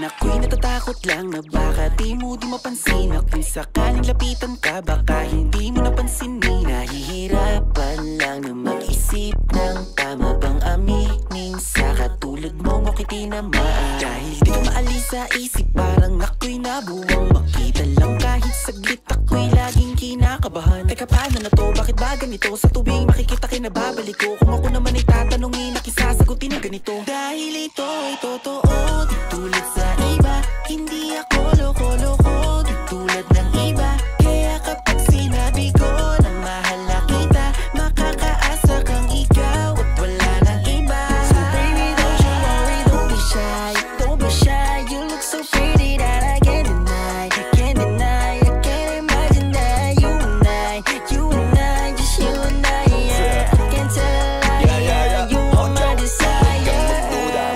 ako'y natatakot lang na baka di mo di mapansin. At kung sakaling lapitan ka, baka hindi mo napansinin. Nahihirapan lang na mag-isip ng tama bang aminin sa katulad mong ako'y tinamaan. Dahil di ko maalis sa isip, parang ako'y nabuwang makita lang kahit saglit. Ako'y laging kinakabahan. Teka, paano na to? Bakit ba ganito? Sa tubig makikita kinababalik ko. Kung ako naman ay tatanungin, nakisasagutin ng ganito. Dahil ito ay totoo, di tulad sa iba. Hindi ako loko-loko, di tulad ng iba. Kaya kapag sinabi ko na mahal na kita, makakaasa kang ikaw at wala nang iba. So baby, don't you worry, don't be shy. Don't be shy, you look so pretty that I can't deny. I can't deny, I can't imagine that you and I, just you and I, yeah. I can't tell a lie, you are my desire.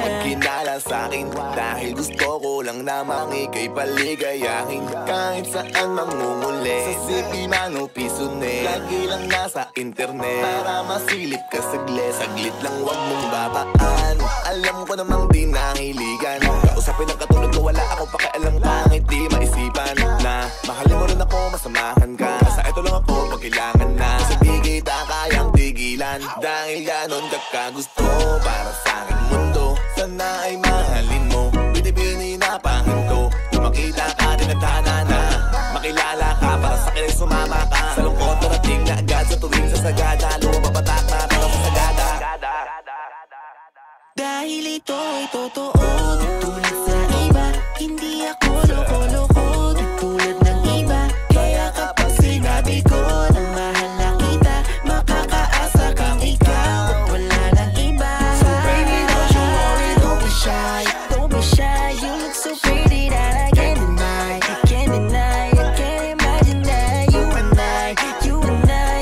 Magkinala sa'kin dahil gusto ko lang namang ika'y paligayahin. Kahit saan mangunguli, sa sipi man o pisune, lagi lang nasa internet para masilip ka saglit. Saglit lang wag mong babaan, alam ko namang di nahiligan. Kausapin ang katulad ko, wala ako pakialam. Pangit di maisipan na mahalin mo rin ako, masamahan ka. Sa ito lang ako pag kailangan na. Sa di kita kayang tigilan, dahil ganon ka gusto para sa aking mundo. Sana ay mahalin mo, binibini na pahinto. Nung makita ka, tinadhana na makilala ka, para sa akin ay sumama ka. Sa lungkot narating na agad, sa tuwing sa sagada, lumapapatak na pero sa sagada. Dahil ito ay totoo, di tulad sa iba. Hindi ako loko-loko, di tulad ng iba. Kaya kapag sinabi ko na mahal na kita, makakaasa kang ikaw at wala nang iba. So baby, don't you worry, don't be shy. Don't be shy, you look so pretty that I can't deny. I can't deny, I can't imagine that you and I,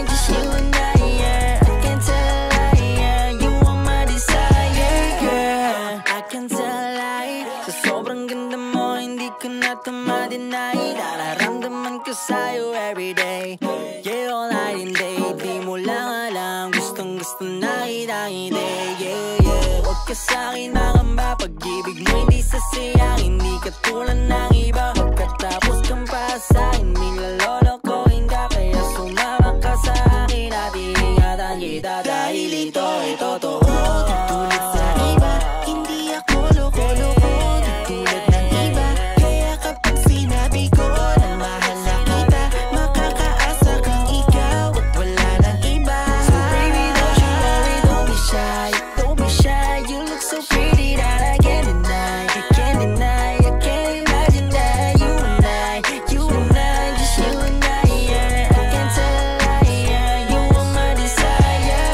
just you and I, yeah. I can't tell a lie, yeah. You are my desire, yeah. I can't tell a lie, sa sobrang ganda mo hindi ko na ito ma-deny. Nararamdaman ko sa'yo everyday, yeah, all night and day. Di mo lang alam, gustong gusto na kita hindi, yeah, yeah. Huwag ka sa'kin makamba, pag-ibig mo hindi sasayang. Hindi ka tulad ng iba, pagkatapos kang para sa'kin, nilalolokohin ka. Kaya sumama ka sa'kin at iingatan kita. Dahil ito ay totoo, di tulad sa iba. Hindi ako loko-loko, di tulad ng iba. Kaya kapag sinabi ko na mahal na kita, makakaasa kang ikaw at wala nang iba. So baby, don't you worry, don't be shy. Don't be shy, you look so pretty that I can't deny. I can't deny, I can't imagine that you and I, just you and I, yeah. I can't tell a lie, yeah. You are my desire.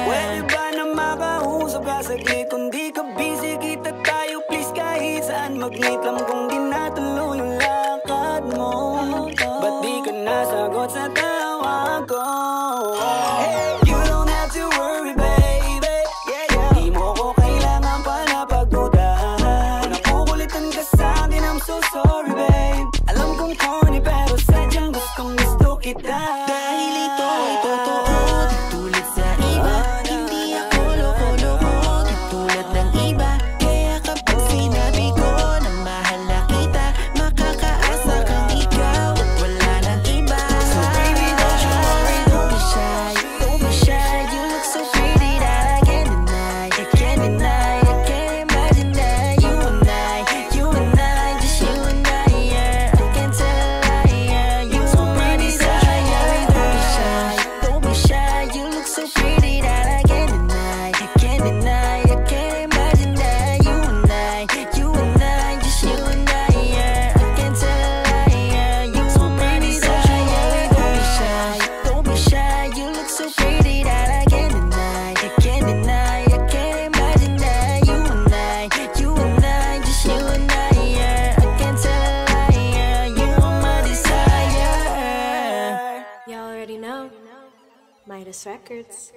Pwede ba na makausap ka saglit? Kung di ka busy, kita tayo please. Kahit saan mag-meet lang kung di natuloy yung lakad mo. Ba't di ka nasagot sa tawag ko? Hey, you don't have to worry, baby, yeah, yeah. Di mo ko kailangan pa na pagdudahan. Nakukulitan ka sa'kin, I'm so sorry, babe. Alam kong corny pero sadyang gustong gusto kita. Dahil ito ay totoo, di tulad sa iba. Hindi ako loko-loko, di tulad ng iba. Kaya kapag sinabi ko na mahal na kita, makakaasa kang ikaw at wala nang iba. So baby, don't you worry, don't be shy. Don't be shy, you look so pretty that I can't deny. I can't deny, I can't imagine that you and I, just you and I, yeah. I can't tell a lie, yeah. You are my desire. Don't be shy, don't be shy, you look so pretty that I can't deny. I can't deny, I can't imagine that you and I, just you and I, yeah. I can't tell a lie, yeah. You are my desire. Don't be shy, don't be shy, you look so pretty that I can't deny. I can't deny, I can't imagine that you and I, just you and I, yeah. I can't tell a lie, yeah. You are my desire. Y'all already know. Midas Records.